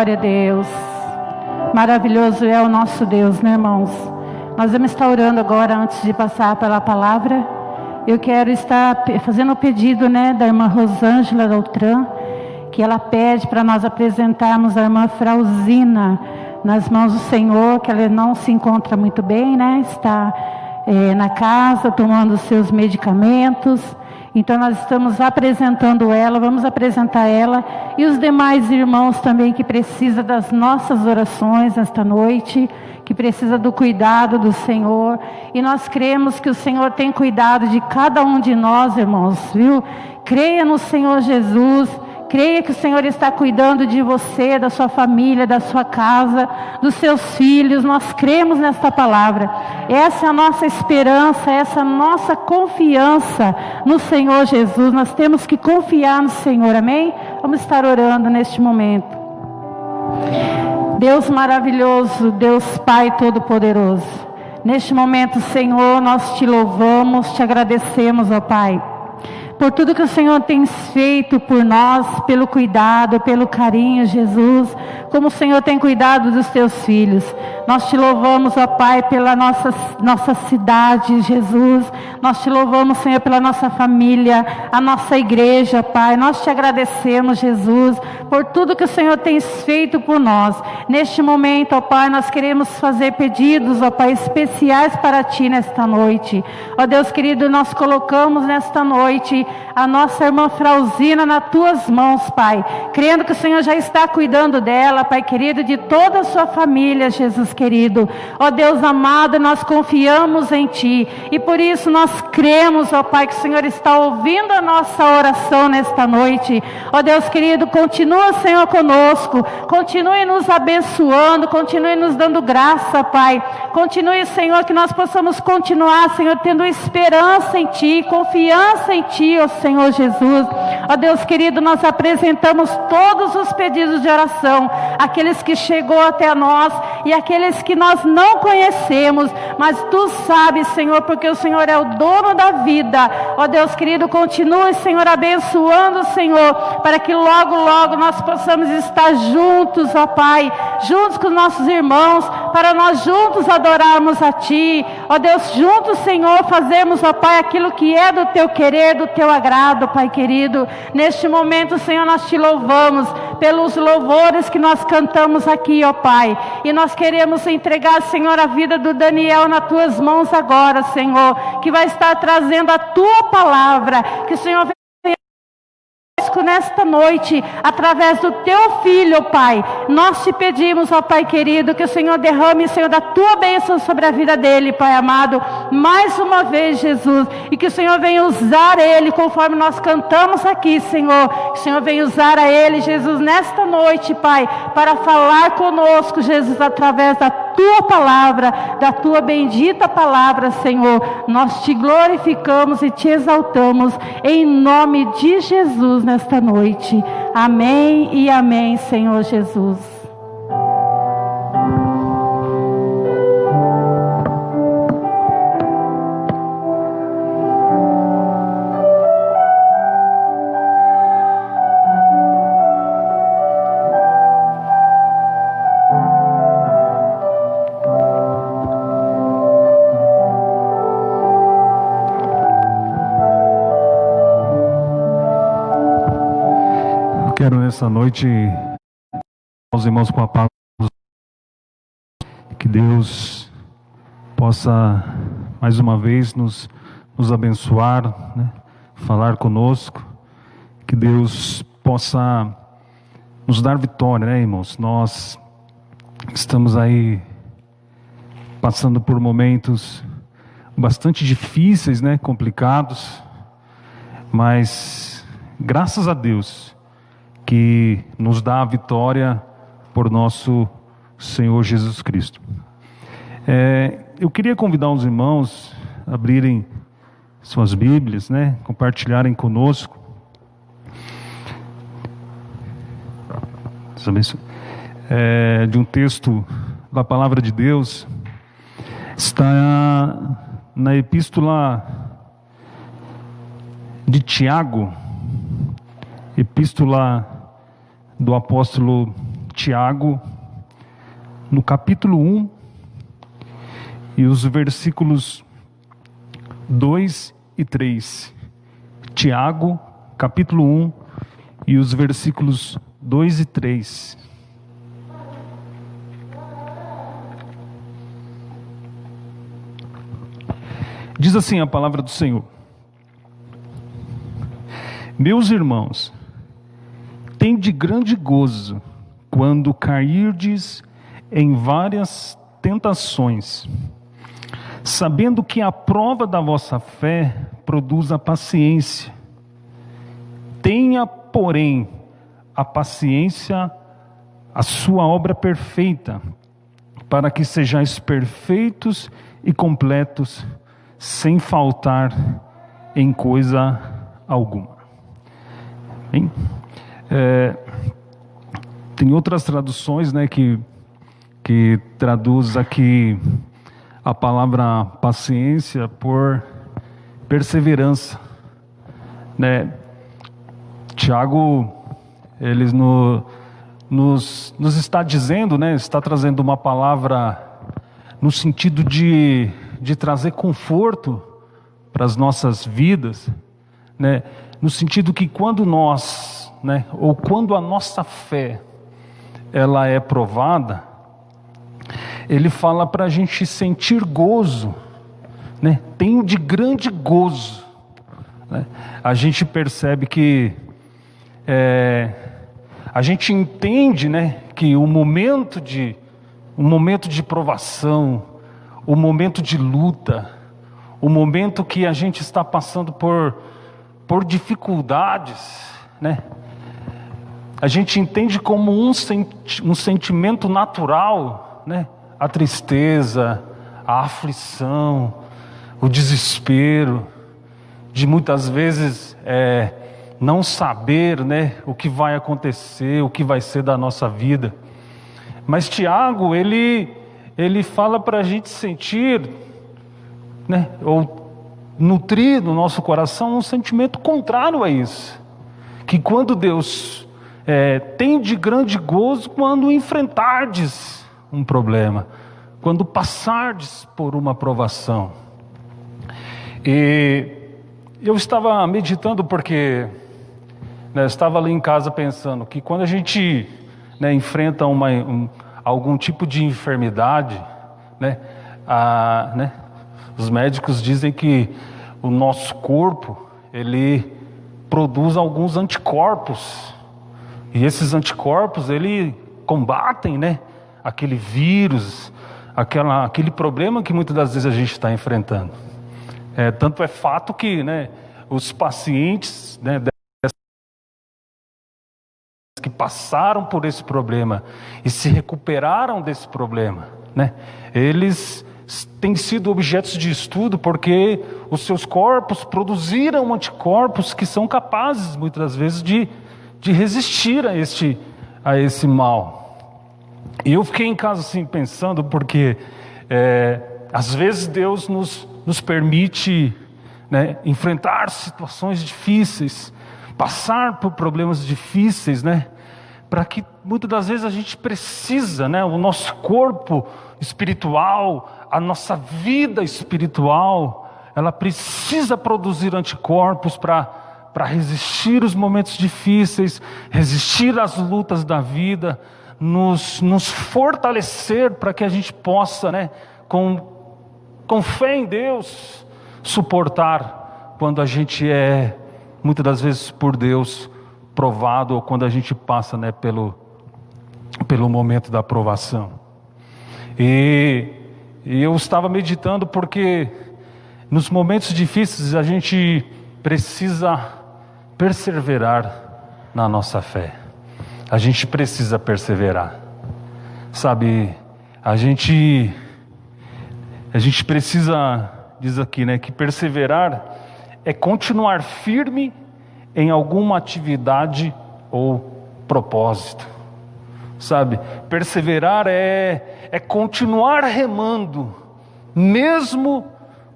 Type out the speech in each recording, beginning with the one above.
glória a Deus. Maravilhoso é o nosso Deus, né, irmãos? Nós vamos estar orando agora antes de passar pela palavra. Eu quero estar fazendo o pedido, né, da irmã Rosângela Daltran, que ela pede para nós apresentarmos a irmã Frauzina nas mãos do Senhor, que ela não se encontra muito bem, né? Está na casa tomando os seus medicamentos. Então nós estamos apresentando ela, vamos apresentar ela e os demais irmãos também que precisam das nossas orações esta noite, que precisa do cuidado do Senhor. E nós cremos que o Senhor tem cuidado de cada um de nós, irmãos, viu? Creia no Senhor Jesus. Creia que o Senhor está cuidando de você, da sua família, da sua casa, dos seus filhos. Nós cremos nesta palavra. Essa é a nossa esperança, essa é a nossa confiança no Senhor Jesus. Nós temos que confiar no Senhor, amém? Vamos estar orando neste momento. Deus maravilhoso, Deus Pai Todo-Poderoso. Neste momento, Senhor, nós te louvamos, te agradecemos, ó Pai, por tudo que o Senhor tem feito por nós, pelo cuidado, pelo carinho, Jesus, como o Senhor tem cuidado dos teus filhos. Nós te louvamos, ó Pai, pela nossa cidade, Jesus. Nós te louvamos, Senhor, pela nossa família, a nossa igreja, Pai. Nós te agradecemos, Jesus, por tudo que o Senhor tem feito por nós. Neste momento, ó Pai, nós queremos fazer pedidos, ó Pai, especiais para Ti nesta noite. Ó Deus querido, nós colocamos nesta noite a nossa irmã Frauzina nas Tuas mãos, Pai, crendo que o Senhor já está cuidando dela, Pai querido, de toda a sua família, Jesus querido. Ó Deus amado, nós confiamos em Ti, e por isso nós cremos, ó Pai, que o Senhor está ouvindo a nossa oração nesta noite. Ó Deus querido, continua, Senhor, conosco, continue nos abençoando, continue nos dando graça, Pai, continue, Senhor, que nós possamos continuar, Senhor, tendo esperança em Ti, confiança em Ti, ó Senhor Jesus. Ó Deus querido, nós apresentamos todos os pedidos de oração, aqueles que chegou até nós e aqueles que nós não conhecemos, mas Tu sabes, Senhor, porque o Senhor é o dono da vida. Ó Deus querido, continue, Senhor, abençoando, Senhor, para que logo, logo nós possamos estar juntos, ó Pai, juntos com os nossos irmãos, para nós juntos adorarmos a Ti. Ó Deus, juntos, Senhor, fazermos, ó Pai, aquilo que é do Teu querer, do Teu agrado, Pai querido. Neste momento, Senhor, nós Te louvamos pelos louvores que nós cantamos aqui, ó Pai, e nós queremos entregar, Senhor, a vida do Daniel nas Tuas mãos agora, Senhor, que vai estar trazendo a Tua palavra, que o Senhor nesta noite, através do Teu Filho, Pai. Nós Te pedimos, ó Pai querido, que o Senhor derrame, Senhor, da Tua bênção sobre a vida dele, Pai amado, mais uma vez, Jesus, e que o Senhor venha usar ele, conforme nós cantamos aqui, Senhor, que o Senhor venha usar a ele, Jesus, nesta noite, Pai, para falar conosco, Jesus, através da Tua palavra, da Tua bendita palavra, Senhor. Nós Te glorificamos e Te exaltamos, em nome de Jesus, nesta noite. Amém e amém, Senhor Jesus. Quero nessa noite, aos irmãos, com a palavra, que Deus possa mais uma vez nos abençoar, né? Falar conosco, que Deus possa nos dar vitória, né, irmãos? Nós estamos aí passando por momentos bastante difíceis, né, complicados, mas graças a Deus que nos dá a vitória por nosso Senhor Jesus Cristo. Eu queria convidar os irmãos a abrirem suas Bíblias, né, compartilharem conosco. De um texto da Palavra de Deus, está na Epístola de Tiago, Epístola do apóstolo Tiago, no capítulo 1, e os versículos 2 e 3. Tiago, capítulo 1, e os versículos 2 e 3. Diz assim a palavra do Senhor: Meus irmãos, tende grande gozo quando cairdes em várias tentações, sabendo que a prova da vossa fé produz a paciência. Tenha, porém, a paciência a sua obra perfeita, para que sejais perfeitos e completos, sem faltar em coisa alguma. Bem, tem outras traduções, né, que traduz aqui a palavra paciência por perseverança, né? Tiago, ele nos está dizendo, né, está trazendo uma palavra no sentido de trazer conforto para as nossas vidas, né? No sentido que quando nós, né, ou quando a nossa fé, ela é provada, ele fala para a gente sentir gozo, né? Tenho de grande gozo, né? A gente percebe que a gente entende, né, que o momento de provação, o momento de luta, o momento que a gente está passando por dificuldades, né, a gente entende como um sentimento natural, né, a tristeza, a aflição, o desespero, de muitas vezes não saber, né, o que vai acontecer, o que vai ser da nossa vida. Mas Tiago, ele fala para a gente sentir, né, ou nutrir no nosso coração um sentimento contrário a isso. Que quando Deus tem de grande gozo quando enfrentardes um problema, quando passardes por uma provação. E eu estava meditando porque eu estava ali em casa pensando que quando a gente, né, enfrenta algum tipo de enfermidade, né, os médicos dizem que o nosso corpo, ele produz alguns anticorpos, e esses anticorpos, ele combatem, né, aquele vírus, aquele problema que muitas das vezes a gente está enfrentando. Tanto é fato que, né, os pacientes, né, que passaram por esse problema e se recuperaram desse problema, né, eles têm sido objetos de estudo porque os seus corpos produziram anticorpos que são capazes, muitas das vezes, de resistir a esse mal. E eu fiquei em casa assim pensando, porque às vezes Deus nos permite, né, enfrentar situações difíceis, passar por problemas difíceis, né, para que muitas das vezes a gente precisa, né, o nosso corpo espiritual, a nossa vida espiritual, ela precisa produzir anticorpos para resistir os momentos difíceis, resistir às lutas da vida, nos fortalecer para que a gente possa, né, com fé em Deus, suportar quando a gente muitas das vezes por Deus provado, ou quando a gente passa, né, pelo momento da provação. E eu estava meditando porque nos momentos difíceis a gente precisa perseverar na nossa fé. A gente precisa perseverar. Sabe, a gente precisa, diz aqui, né, que perseverar é continuar firme em alguma atividade ou propósito. Sabe, perseverar é continuar remando, mesmo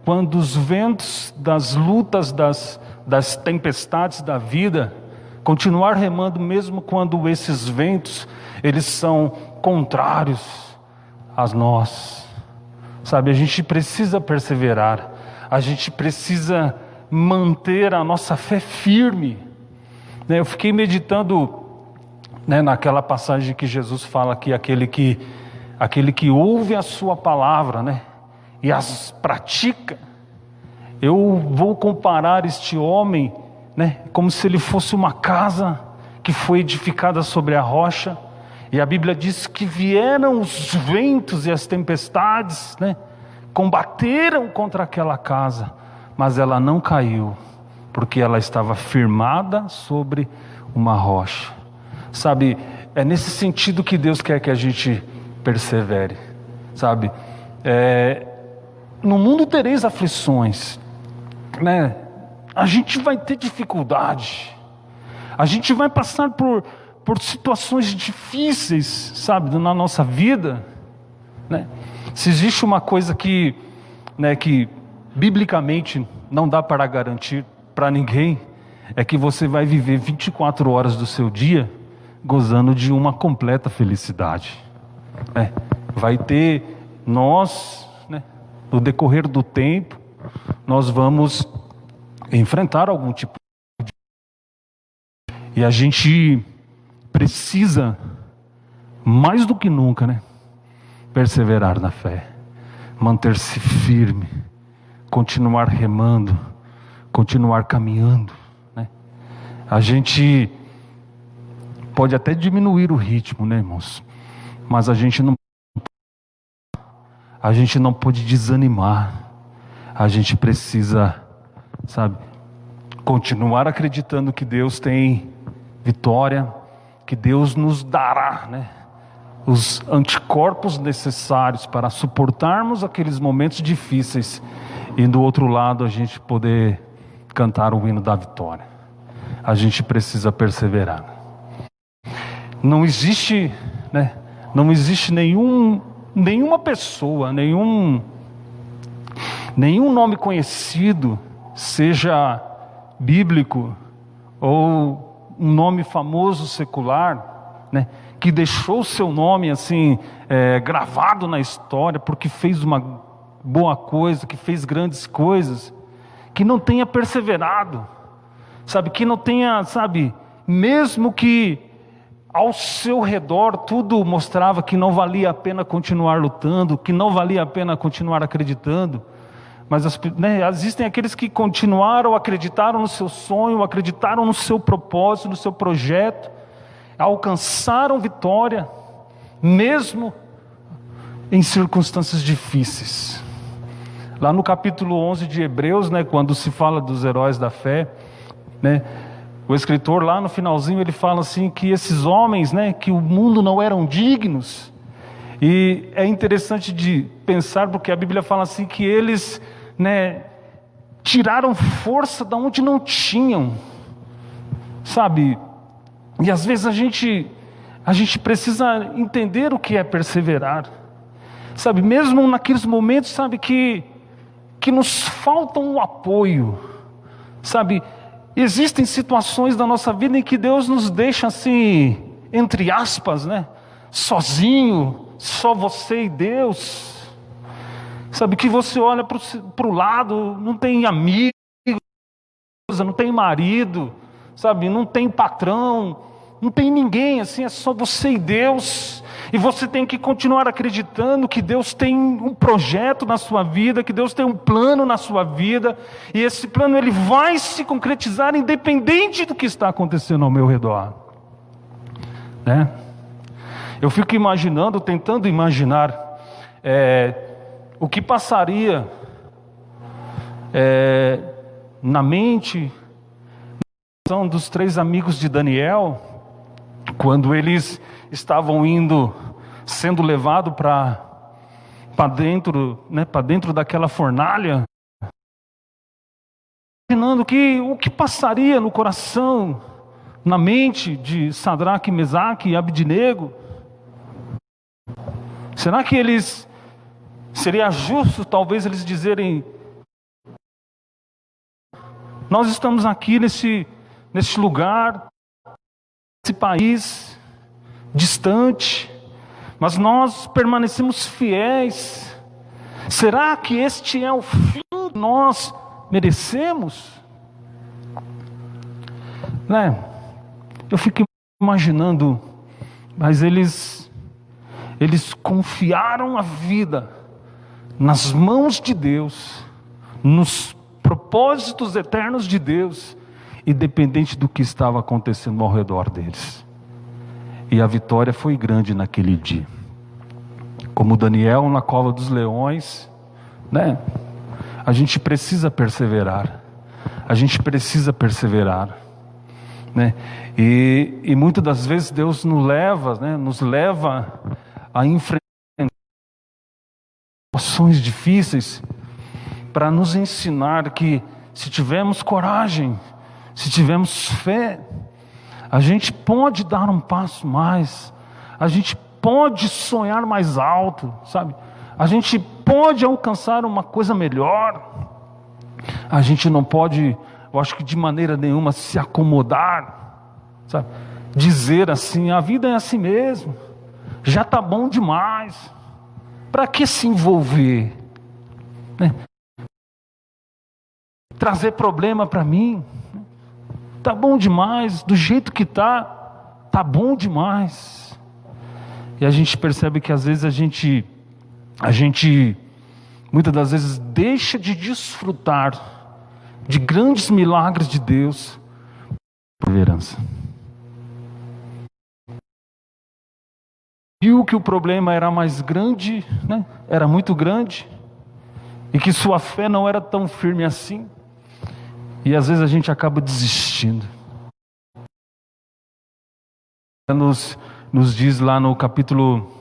quando os ventos das lutas, das tempestades da vida continuar remando mesmo quando esses ventos, eles são contrários a nós. Sabe, a gente precisa perseverar, a gente precisa manter a nossa fé firme. Eu fiquei meditando, naquela passagem que Jesus fala que aquele que ouve a sua palavra, e as pratica. Eu vou comparar este homem, como se ele fosse uma casa que foi edificada sobre a rocha, e a Bíblia diz que vieram os ventos e as tempestades, combateram contra aquela casa, mas ela não caiu, porque ela estava firmada sobre uma rocha. Sabe, é nesse sentido que Deus quer que a gente persevere, sabe? No mundo tereis aflições, a gente vai ter dificuldade, a gente vai passar por situações difíceis, sabe, na nossa vida, Se existe uma coisa que biblicamente não dá para garantir para ninguém, é que você vai viver 24 horas do seu dia gozando de uma completa felicidade. Vai ter, nós, no decorrer do tempo, nós vamos enfrentar algum tipo de... E a gente precisa, mais do que nunca, perseverar na fé, manter-se firme, continuar remando, continuar caminhando. A gente pode até diminuir o ritmo, irmãos, mas a gente não pode desanimar. A gente precisa, sabe, continuar acreditando que Deus tem vitória, que Deus nos dará, os anticorpos necessários para suportarmos aqueles momentos difíceis, e do outro lado a gente poder cantar o hino da vitória. A gente precisa perseverar. Não existe nenhuma pessoa, nenhum nome conhecido, seja bíblico ou um nome famoso secular, que deixou o seu nome assim gravado na história porque fez uma boa coisa, que fez grandes coisas, que não tenha perseverado, sabe, que não tenha, sabe, mesmo que ao seu redor tudo mostrava que não valia a pena continuar lutando, que não valia a pena continuar acreditando, mas existem aqueles que continuaram, acreditaram no seu sonho, acreditaram no seu propósito, no seu projeto, alcançaram vitória, mesmo em circunstâncias difíceis. Lá no capítulo 11 de Hebreus, quando se fala dos heróis da fé, o escritor lá no finalzinho ele fala assim que esses homens, que o mundo não eram dignos. E é interessante de pensar, porque a Bíblia fala assim que eles tiraram força da onde não tinham, sabe? E às vezes a gente precisa entender o que é perseverar, sabe? Mesmo naqueles momentos, sabe, que nos falta um apoio, sabe? Existem situações da nossa vida em que Deus nos deixa assim, entre aspas, sozinho, só você e Deus, sabe, que você olha para o lado, não tem amigo, não tem marido, sabe, não tem patrão, não tem ninguém, assim, é só você e Deus, e você tem que continuar acreditando que Deus tem um projeto na sua vida, que Deus tem um plano na sua vida, e esse plano ele vai se concretizar independente do que está acontecendo ao meu redor, Eu fico imaginando, tentando imaginar o que passaria na mente dos 3 amigos de Daniel, quando eles estavam sendo levados para dentro daquela fornalha, imaginando o que passaria no coração, na mente de Sadraque, Mesaque e Abdenego. Será que seria justo talvez eles dizerem: nós estamos aqui nesse lugar, país distante, mas nós permanecemos fiéis. Será que este é o fim que nós merecemos? Né? Eu fico imaginando, mas eles confiaram a vida nas mãos de Deus, nos propósitos eternos de Deus, independente do que estava acontecendo ao redor deles. E a vitória foi grande naquele dia. Como Daniel na cova dos leões, né? A gente precisa perseverar. A gente precisa perseverar, né? E muitas das vezes Deus nos leva a enfrentar situações difíceis para nos ensinar que se tivermos coragem, se tivermos fé, a gente pode dar um passo mais, a gente pode sonhar mais alto, sabe? A gente pode alcançar uma coisa melhor. A gente não pode, eu acho que de maneira nenhuma, se acomodar, sabe? Dizer assim, a vida é assim mesmo, já está bom demais, para que se envolver, né? Trazer problema para mim, tá bom demais, do jeito que tá bom demais. E a gente percebe que às vezes a gente muitas das vezes deixa de desfrutar de grandes milagres de Deus por perseverança. Viu que o problema era mais grande, né? Era muito grande, e que sua fé não era tão firme assim, e às vezes a gente acaba desistindo. Nos diz lá no capítulo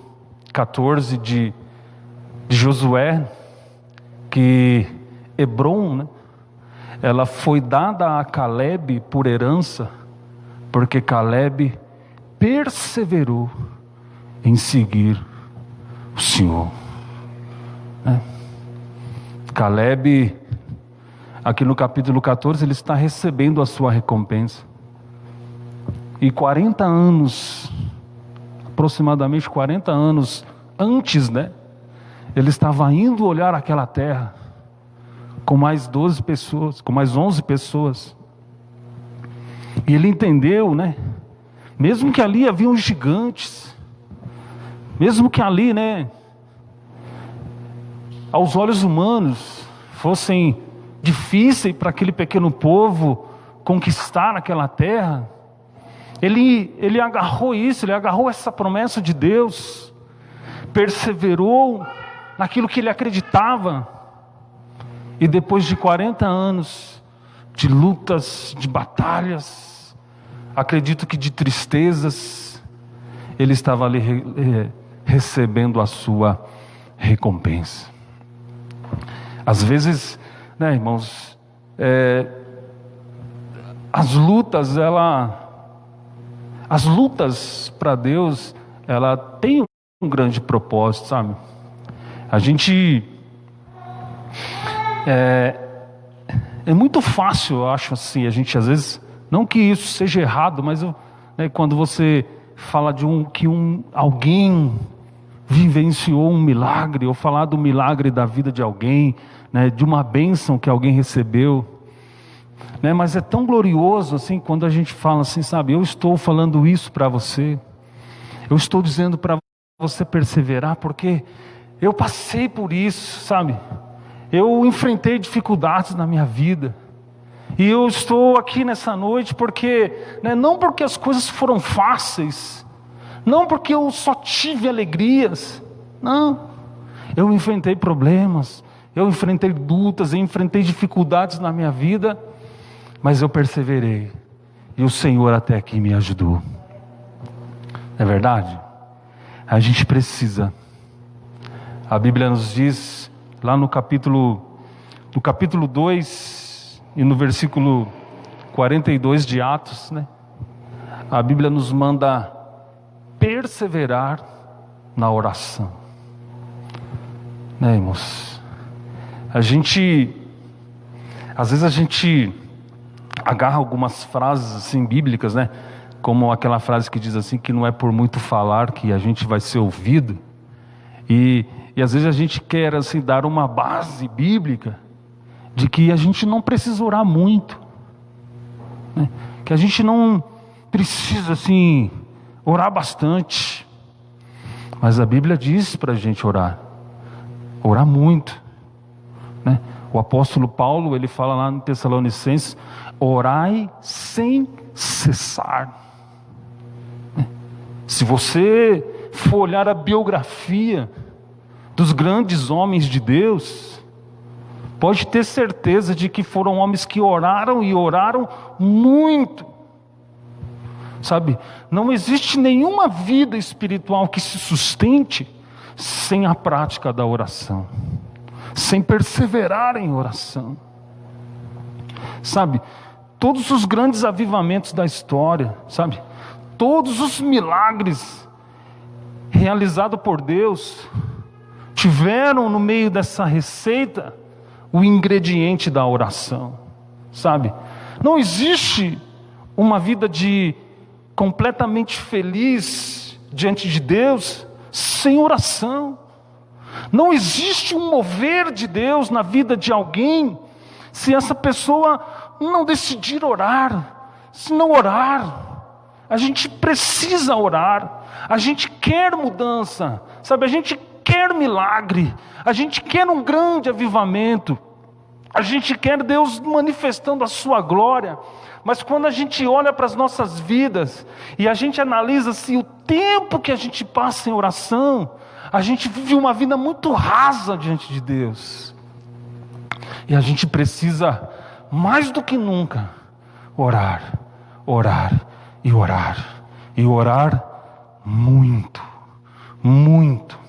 14 de Josué, que Hebron, né, ela foi dada a Calebe por herança, porque Calebe perseverou em seguir o Senhor, né? Calebe, aqui no capítulo 14, ele está recebendo a sua recompensa. E 40 anos, aproximadamente 40 anos antes, né? Ele estava indo olhar aquela terra com mais 12 pessoas, com mais 11 pessoas. E ele entendeu, né? Mesmo que ali haviam gigantes, mesmo que ali, né, aos olhos humanos, fossem difíceis para aquele pequeno povo conquistar aquela terra, ele agarrou isso, ele agarrou essa promessa de Deus, perseverou naquilo que ele acreditava, e depois de 40 anos de lutas, de batalhas, acredito que de tristezas, ele estava ali recebendo a sua recompensa. Às vezes, né, irmãos, as lutas para Deus, ela tem um grande propósito, sabe? A gente é muito fácil, eu acho assim, a gente às vezes, não que isso seja errado, mas né, quando você fala de alguém vivenciou um milagre, ou falar do milagre da vida de alguém, né, de uma bênção que alguém recebeu, né, mas é tão glorioso assim, quando a gente fala assim, sabe, eu estou falando isso para você, eu estou dizendo para você perseverar, porque eu passei por isso, sabe, eu enfrentei dificuldades na minha vida, e eu estou aqui nessa noite porque, né, não porque as coisas foram fáceis, não porque eu só tive alegrias, não, eu enfrentei problemas, eu enfrentei lutas, eu enfrentei dificuldades na minha vida, mas eu perseverei, e o Senhor até aqui me ajudou. Não é verdade? A gente precisa, a Bíblia nos diz, lá no capítulo 2, e no versículo 42 de Atos, né? A Bíblia nos manda perseverar na oração, né, irmãos? Às vezes a gente agarra algumas frases assim bíblicas, né? Como aquela frase que diz assim, que não é por muito falar que a gente vai ser ouvido. E às vezes a gente quer assim, dar uma base bíblica de que a gente não precisa orar muito, né? Que a gente não precisa assim, orar bastante. Mas a Bíblia diz para a gente orar muito, né? O apóstolo Paulo, ele fala lá no Tessalonicenses: orai sem cessar. Se você for olhar a biografia dos grandes homens de Deus, pode ter certeza de que foram homens que oraram e oraram muito. Sabe, não existe nenhuma vida espiritual que se sustente sem a prática da oração, sem perseverar em oração. Sabe, todos os grandes avivamentos da história, sabe, todos os milagres realizados por Deus, tiveram no meio dessa receita o ingrediente da oração, sabe? Não existe uma vida completamente feliz diante de Deus sem oração. Não existe um mover de Deus na vida de alguém se essa pessoa não decidir orar, se não orar. A gente precisa orar, a gente quer mudança, sabe? A gente quer milagre, a gente quer um grande avivamento, a gente quer Deus manifestando a sua glória. Mas quando a gente olha para as nossas vidas e a gente analisa assim, o tempo que a gente passa em oração, a gente vive uma vida muito rasa diante de Deus. E a gente precisa, mais do que nunca, orar e orar muito, muito.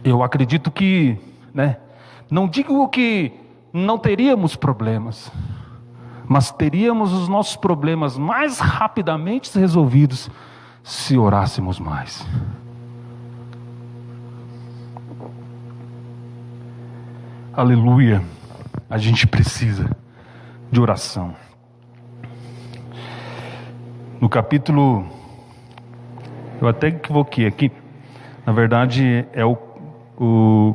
Eu acredito que, né, não digo que não teríamos problemas, mas teríamos os nossos problemas mais rapidamente resolvidos se orássemos mais. Aleluia, a gente precisa de oração. No capítulo, eu até equivoquei aqui, na verdade é o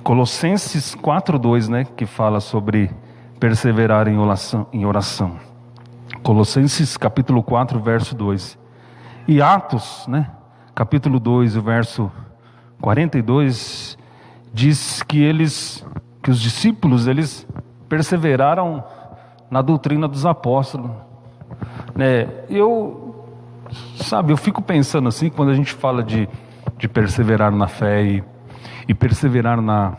Colossenses 4:2, né, que fala sobre perseverar em oração. Colossenses capítulo 4, verso 2. E Atos, né, capítulo 2, o verso 42, diz que os discípulos, eles perseveraram na doutrina dos apóstolos, né? Eu fico pensando assim, quando a gente fala de perseverar na fé e perseverar na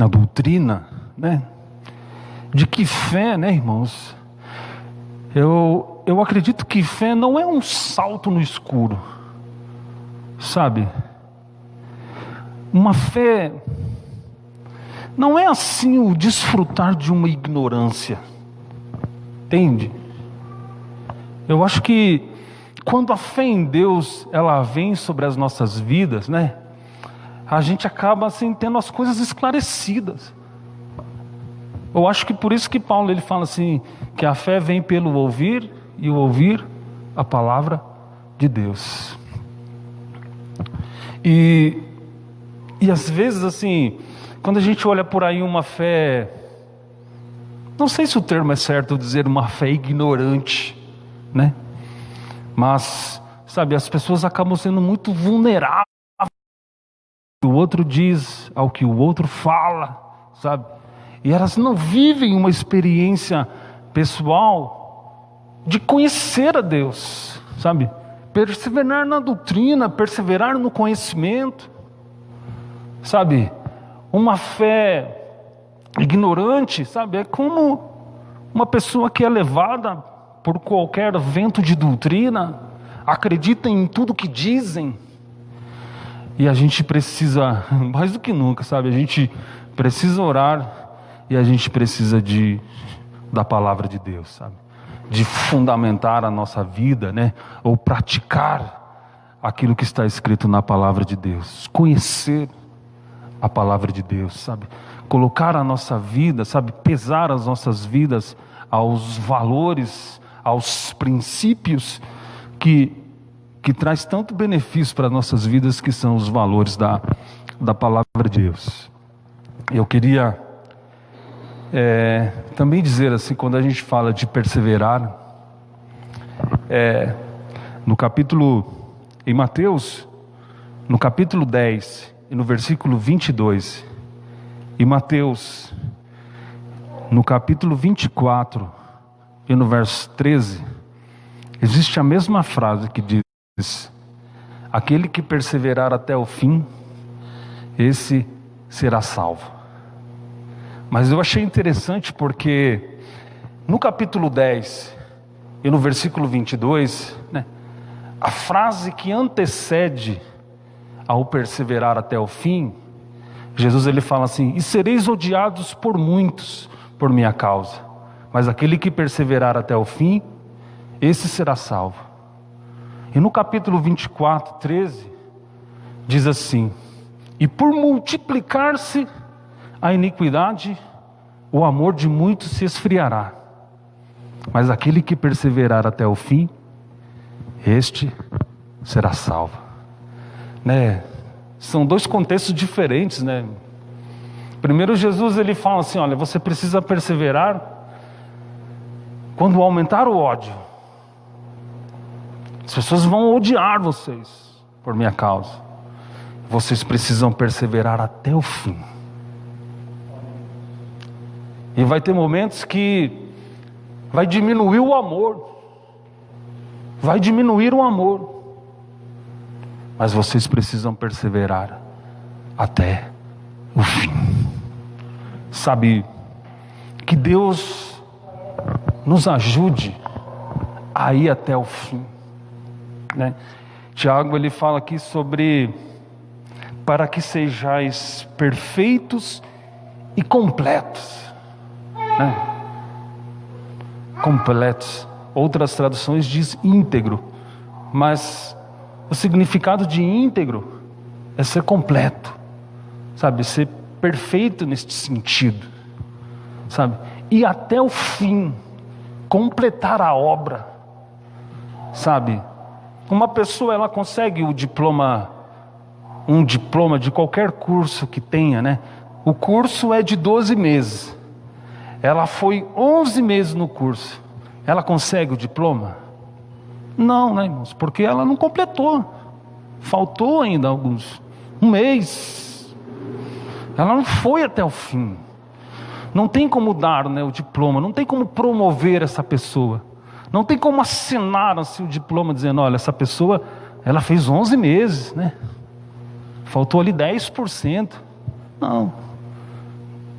doutrina, né? De que fé, né, irmãos? Eu acredito que fé não é um salto no escuro, sabe? Uma fé não é assim o desfrutar de uma ignorância, entende? Eu acho que quando a fé em Deus, ela vem sobre as nossas vidas, né? A gente acaba assim tendo as coisas esclarecidas. Eu acho que por isso que Paulo ele fala assim, que a fé vem pelo ouvir e o ouvir a palavra de Deus. E às vezes assim, quando a gente olha por aí uma fé, não sei se o termo é certo dizer uma fé ignorante, né? Mas, sabe, as pessoas acabam sendo muito vulneráveis ao que o outro diz, ao que o outro fala, sabe? E elas não vivem uma experiência pessoal de conhecer a Deus, sabe? Perseverar na doutrina, perseverar no conhecimento, sabe? Uma fé ignorante, sabe? É como uma pessoa que é levada por qualquer vento de doutrina, acredita em tudo que dizem. E a gente precisa, mais do que nunca, sabe? A gente precisa orar e a gente precisa da palavra de Deus, sabe? De fundamentar a nossa vida, né? Ou praticar aquilo que está escrito na palavra de Deus. Conhecer a palavra de Deus, sabe? Colocar a nossa vida, sabe? Pesar as nossas vidas aos valores, aos princípios que traz tanto benefício para nossas vidas, que são os valores da palavra de Deus. Eu queria também dizer assim, quando a gente fala de perseverar, em Mateus, no capítulo 10 e no versículo 22, e Mateus, no capítulo 24 e no verso 13, existe a mesma frase que diz: aquele que perseverar até o fim, esse será salvo. Mas eu achei interessante porque no capítulo 10 e no versículo 22, a frase que antecede ao perseverar até o fim, Jesus ele fala assim: e sereis odiados por muitos por minha causa, mas aquele que perseverar até o fim, esse será salvo. E no capítulo 24, 13, diz assim: e por multiplicar-se a iniquidade, o amor de muitos se esfriará, mas aquele que perseverar até o fim, este será salvo. São dois contextos diferentes, Primeiro, Jesus ele fala assim: olha, você precisa perseverar quando aumentar o ódio. As pessoas vão odiar vocês por minha causa. Vocês precisam perseverar até o fim. E vai ter momentos que vai diminuir o amor. Vai diminuir o amor. Mas vocês precisam perseverar até o fim. Sabe, que Deus nos ajude a ir até o fim. Tiago ele fala aqui sobre para que sejais perfeitos e completos. Completos. Outras traduções diz íntegro, mas o significado de íntegro é ser completo, sabe, ser perfeito neste sentido, sabe, e até o fim, completar a obra, sabe. Uma pessoa ela consegue um diploma de qualquer curso que tenha, O curso é de 12 meses. Ela foi 11 meses no curso. Ela consegue o diploma? Não, irmãos? Porque ela não completou. Faltou ainda um mês. Ela não foi até o fim. Não tem como dar, o diploma. Não tem como promover essa pessoa. Não tem como assinar assim, o diploma dizendo: olha, essa pessoa ela fez 11 meses, Faltou ali 10%. Não.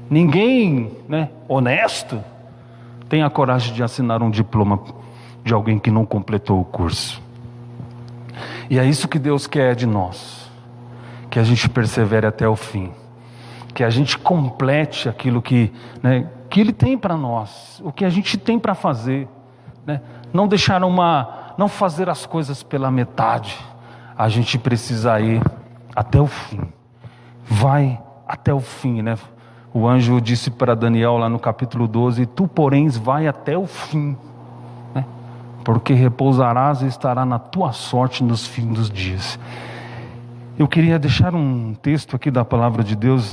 Ninguém, honesto tem a coragem de assinar um diploma de alguém que não completou o curso. E é isso que Deus quer de nós, que a gente persevere até o fim, que a gente complete aquilo que Ele tem para nós, o que a gente tem para fazer, não fazer as coisas pela metade. A gente precisa ir até o fim. Vai até o fim, O anjo disse para Daniel lá no capítulo 12: tu, porém, vai até o fim, porque repousarás e estará na tua sorte nos fins dos dias. Eu queria deixar um texto aqui da palavra de Deus,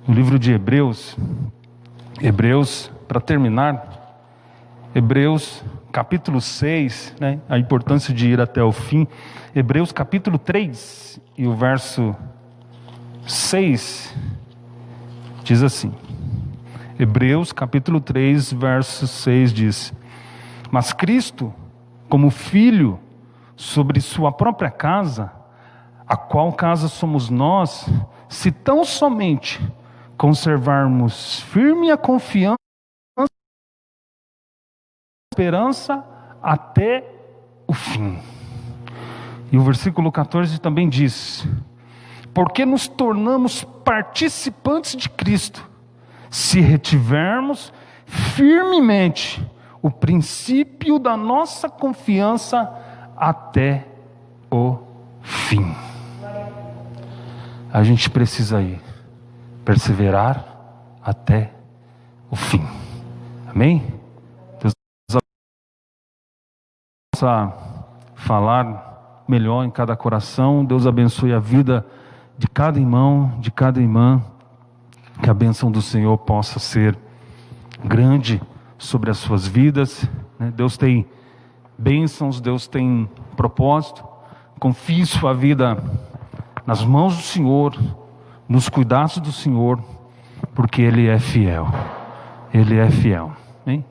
no livro de Hebreus, para terminar, Hebreus capítulo 6, a importância de ir até o fim. Hebreus capítulo 3 e o verso 6 diz assim, Hebreus capítulo 3 verso 6 diz: mas Cristo, como Filho sobre sua própria casa, a qual casa somos nós, se tão somente conservarmos firme a confiança, esperança até o fim. E o versículo 14 também diz: porque nos tornamos participantes de Cristo, se retivermos firmemente o princípio da nossa confiança até o fim. A gente precisa ir, perseverar até o fim. Amém? possa falar melhor em cada coração. Deus abençoe a vida de cada irmão, de cada irmã. Que a bênção do Senhor possa ser grande sobre as suas vidas, né? Deus tem bênçãos, Deus tem propósito. Confie sua vida nas mãos do Senhor, nos cuidados do Senhor, porque Ele é fiel. Ele é fiel, hein?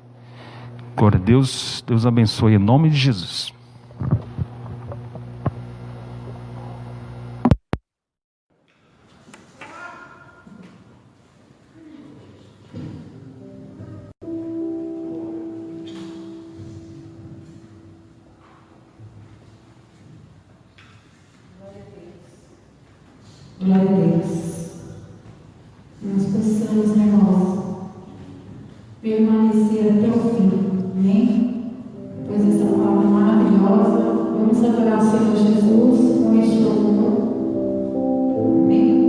Glória a Deus. Deus abençoe em nome de Jesus. Glória a Deus. Nós possamos, irmãos, permanecer até o fim, amém? Pois essa palavra é maravilhosa. Vamos adorar o Senhor Jesus com este louvor. Amém?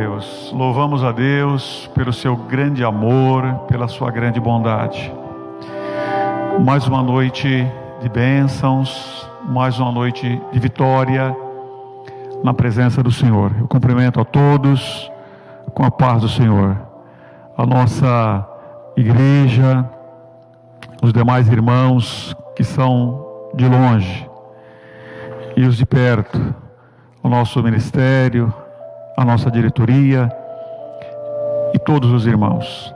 Deus, louvamos a Deus pelo seu grande amor, pela sua grande bondade. Mais uma noite de bênçãos, mais uma noite de vitória na presença do Senhor. Eu cumprimento a todos com a paz do Senhor, a nossa igreja, os demais irmãos que são de longe e os de perto, o nosso ministério, a nossa diretoria e todos os irmãos.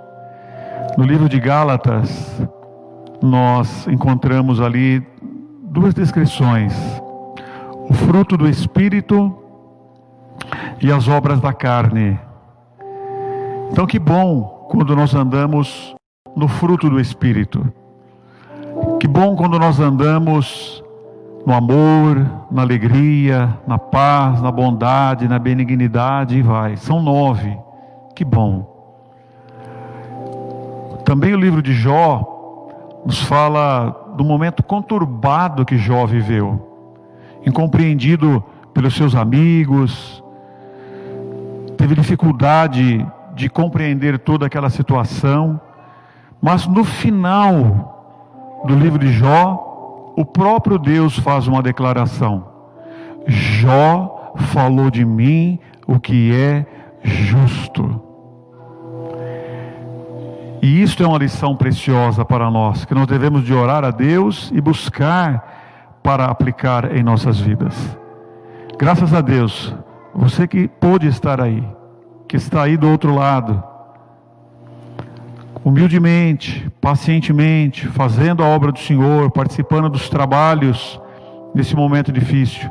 No livro de Gálatas, nós encontramos ali duas descrições: o fruto do Espírito e as obras da carne. Então, que bom quando nós andamos no fruto do Espírito. Que bom quando nós andamos no amor, na alegria, na paz, na bondade, na benignidade, e vai. São 9. Que bom. Também o livro de Jó nos fala do momento conturbado que Jó viveu. Incompreendido pelos seus amigos, teve dificuldade de compreender toda aquela situação, mas no final do livro de Jó, o próprio Deus faz uma declaração: Jó falou de mim o que é justo. E isto é uma lição preciosa para nós, que nós devemos de orar a Deus e buscar para aplicar em nossas vidas. Graças a Deus, você que pôde estar aí, que está aí do outro lado, humildemente, pacientemente, fazendo a obra do Senhor, participando dos trabalhos nesse momento difícil.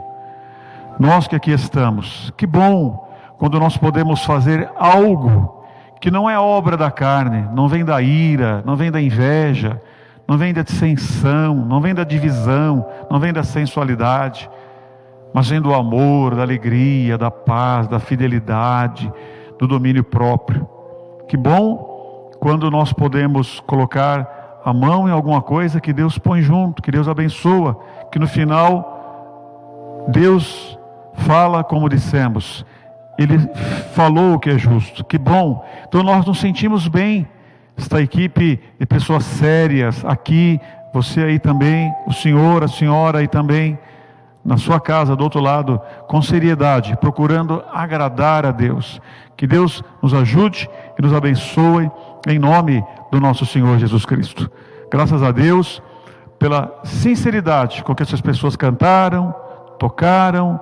Nós que aqui estamos, que bom quando nós podemos fazer algo que não é obra da carne, não vem da ira, não vem da inveja, não vem da dissensão, não vem da divisão, não vem da sensualidade, mas vem do amor, da alegria, da paz, da fidelidade, do domínio próprio. Que bom quando nós podemos colocar a mão em alguma coisa que Deus põe junto, que Deus abençoa, que no final Deus fala como dissemos, Ele falou o que é justo. Que bom. Então nós nos sentimos bem, esta equipe de pessoas sérias aqui, você aí também, o senhor, a senhora aí também, na sua casa do outro lado, com seriedade, procurando agradar a Deus. Que Deus nos ajude e nos abençoe em nome do nosso Senhor Jesus Cristo. Graças a Deus pela sinceridade com que essas pessoas cantaram, tocaram,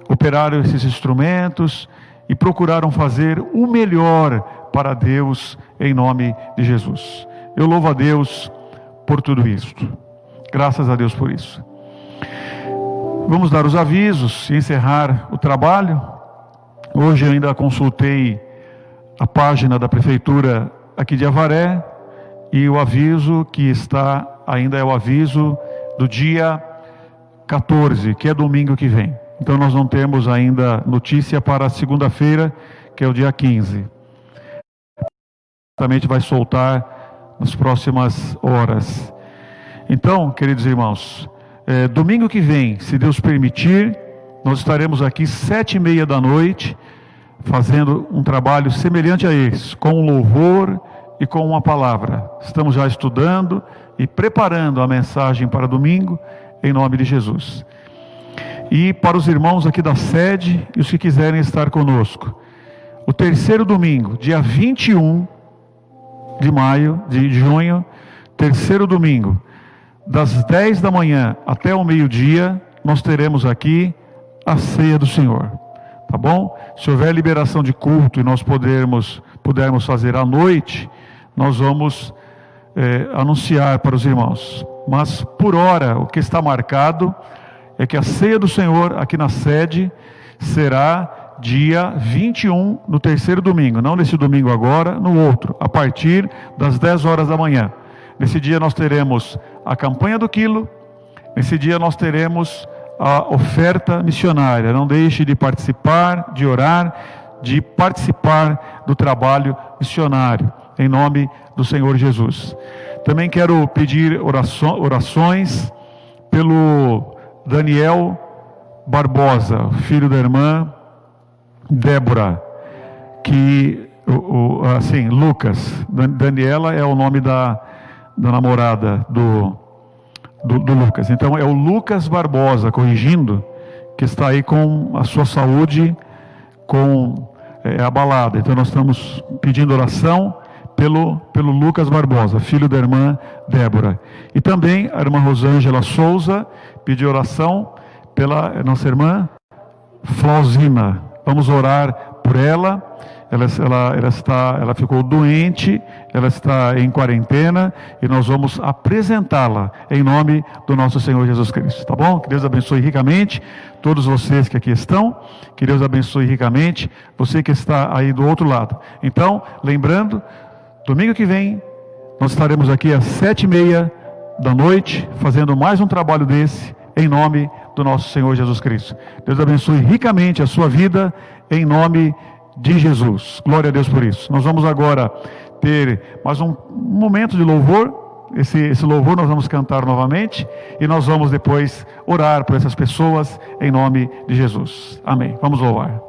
operaram esses instrumentos e procuraram fazer o melhor para Deus em nome de Jesus. Eu louvo a Deus por tudo isto. Graças a Deus por isso. Vamos dar os avisos e encerrar o trabalho. Hoje eu ainda consultei a página da prefeitura aqui de Avaré e o aviso que está ainda é o aviso do dia 14, que é domingo que vem. Então nós não temos ainda notícia para a segunda-feira, que é o dia 15. Certamente vai soltar nas próximas horas. Então, queridos irmãos, domingo que vem, se Deus permitir, nós estaremos aqui 7:30 da noite, fazendo um trabalho semelhante a esse, com um louvor e com uma palavra. Estamos já estudando e preparando a mensagem para domingo, em nome de Jesus. E para os irmãos aqui da sede e os que quiserem estar conosco, o terceiro domingo, dia 21 de junho, terceiro domingo, das 10 da manhã até o meio-dia, nós teremos aqui a ceia do Senhor. Tá bom? Se houver liberação de culto e nós pudermos fazer à noite, nós vamos anunciar para os irmãos. Mas por hora, o que está marcado é que a ceia do Senhor aqui na sede será dia 21, no terceiro domingo. Não nesse domingo agora, no outro, a partir das 10 horas da manhã. Nesse dia nós teremos a campanha do quilo, nesse dia nós teremos a oferta missionária. Não deixe de participar, de orar, de participar do trabalho missionário, em nome do Senhor Jesus. Também quero pedir orações pelo Daniel Barbosa, filho da irmã Débora. que, assim, Lucas, Daniela é o nome da namorada do Lucas. Então é o Lucas Barbosa, corrigindo, que está aí com a sua saúde abalada. Então nós estamos pedindo oração pelo Lucas Barbosa, filho da irmã Débora. E também a irmã Rosângela Souza pediu oração pela nossa irmã Flauzina. Vamos orar por ela. Ela ficou doente, ela está em quarentena e nós vamos apresentá-la em nome do nosso Senhor Jesus Cristo, tá bom? Que Deus abençoe ricamente todos vocês que aqui estão, que Deus abençoe ricamente você que está aí do outro lado. Então, lembrando, domingo que vem nós estaremos aqui às 7h30 da noite fazendo mais um trabalho desse em nome do nosso Senhor Jesus Cristo. Deus abençoe ricamente a sua vida em nome de Jesus. Glória a Deus por isso. Nós vamos agora ter mais um momento de louvor. Esse louvor nós vamos cantar novamente e nós vamos depois orar por essas pessoas em nome de Jesus. Amém. Vamos louvar.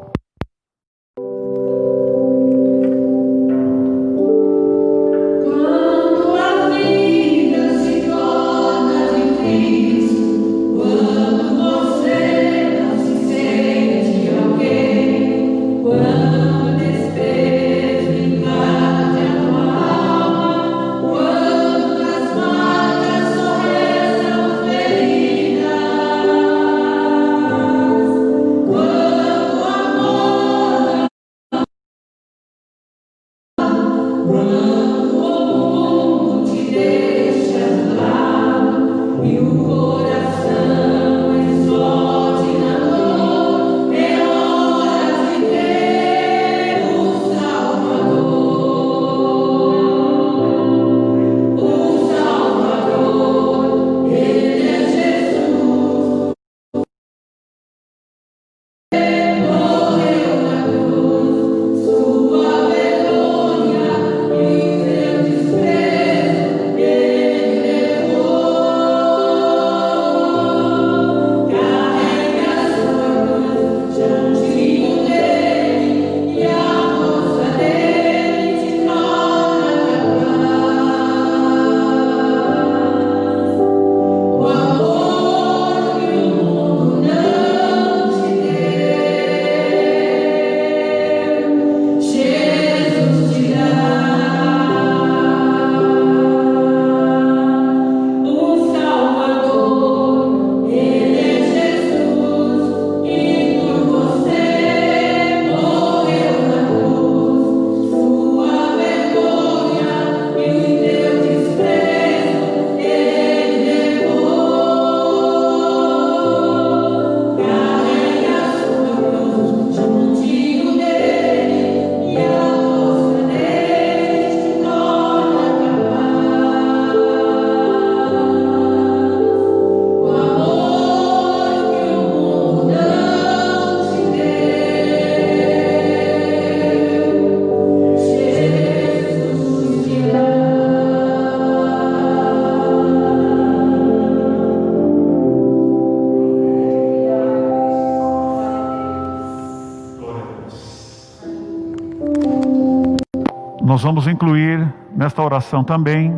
Nós vamos incluir nesta oração também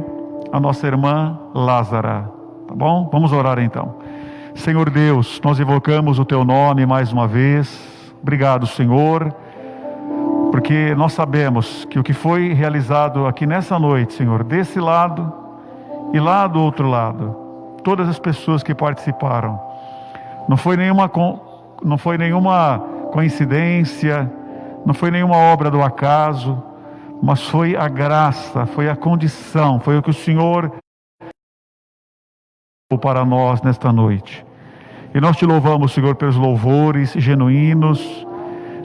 a nossa irmã Lázara, tá bom? Vamos orar então. Senhor Deus, nós invocamos o Teu nome mais uma vez. Obrigado, Senhor, porque nós sabemos que o que foi realizado aqui nessa noite, Senhor, desse lado e lá do outro lado, todas as pessoas que participaram, não foi nenhuma coincidência, não foi nenhuma obra do acaso, mas foi a graça, foi a condição, foi o que o Senhor para nós nesta noite. E nós te louvamos, Senhor, pelos louvores genuínos,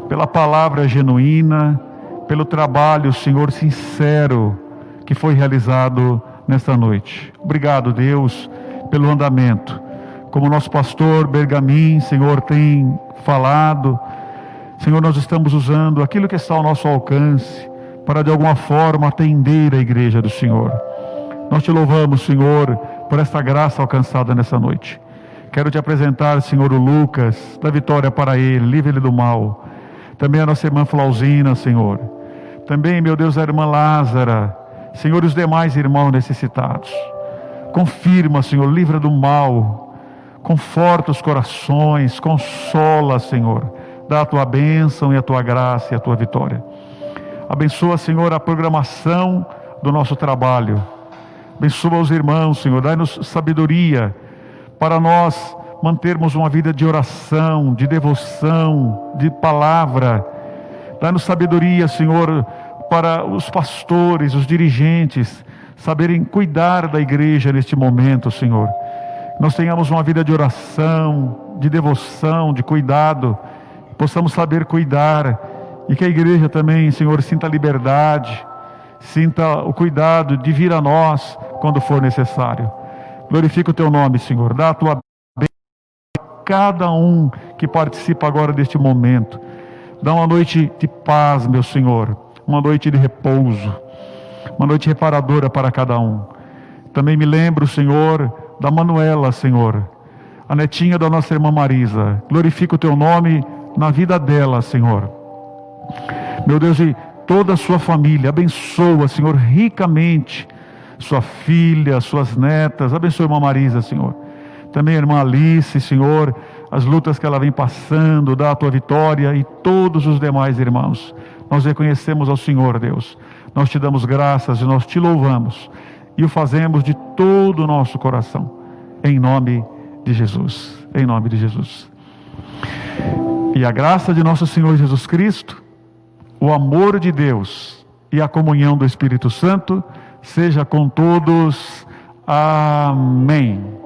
pela palavra genuína, pelo trabalho, Senhor, sincero que foi realizado nesta noite. Obrigado, Deus, pelo andamento. Como o nosso pastor Bergamin, Senhor, tem falado, Senhor, nós estamos usando aquilo que está ao nosso alcance para de alguma forma atender a igreja do Senhor. Nós te louvamos, Senhor, por esta graça alcançada nessa noite. Quero te apresentar, Senhor, o Lucas, da vitória para ele, livre ele do mal. Também a nossa irmã Flauzina, Senhor. Também, meu Deus, a irmã Lázara. Senhor, e os demais irmãos necessitados. Confirma, Senhor, livra do mal. Conforta os corações, consola, Senhor. Dá a tua bênção e a tua graça e a tua vitória. Abençoa, Senhor, a programação do nosso trabalho. Abençoa os irmãos, Senhor. Dai-nos sabedoria para nós mantermos uma vida de oração, de devoção, de palavra. Dai-nos sabedoria, Senhor, para os pastores, os dirigentes, saberem cuidar da igreja neste momento, Senhor. Nós tenhamos uma vida de oração, de devoção, de cuidado, possamos saber cuidar, e que a igreja também, Senhor, sinta a liberdade, sinta o cuidado de vir a nós quando for necessário. Glorifica o teu nome, Senhor. Dá a tua bênção a cada um que participa agora deste momento. Dá uma noite de paz, meu Senhor, uma noite de repouso, uma noite reparadora para cada um. Também me lembro, Senhor, da Manuela, Senhor, a netinha da nossa irmã Marisa. Glorifica o teu nome na vida dela, Senhor. Meu Deus, e toda a sua família, abençoa, Senhor, ricamente sua filha, suas netas. Abençoa a irmã Marisa, Senhor. Também a irmã Alice, Senhor, as lutas que ela vem passando, dá a tua vitória, e todos os demais irmãos. Nós reconhecemos ao Senhor, Deus. Nós te damos graças e nós te louvamos, e o fazemos de todo o nosso coração, em nome de Jesus. Em nome de Jesus. E a graça de nosso Senhor Jesus Cristo, o amor de Deus e a comunhão do Espírito Santo seja com todos. Amém.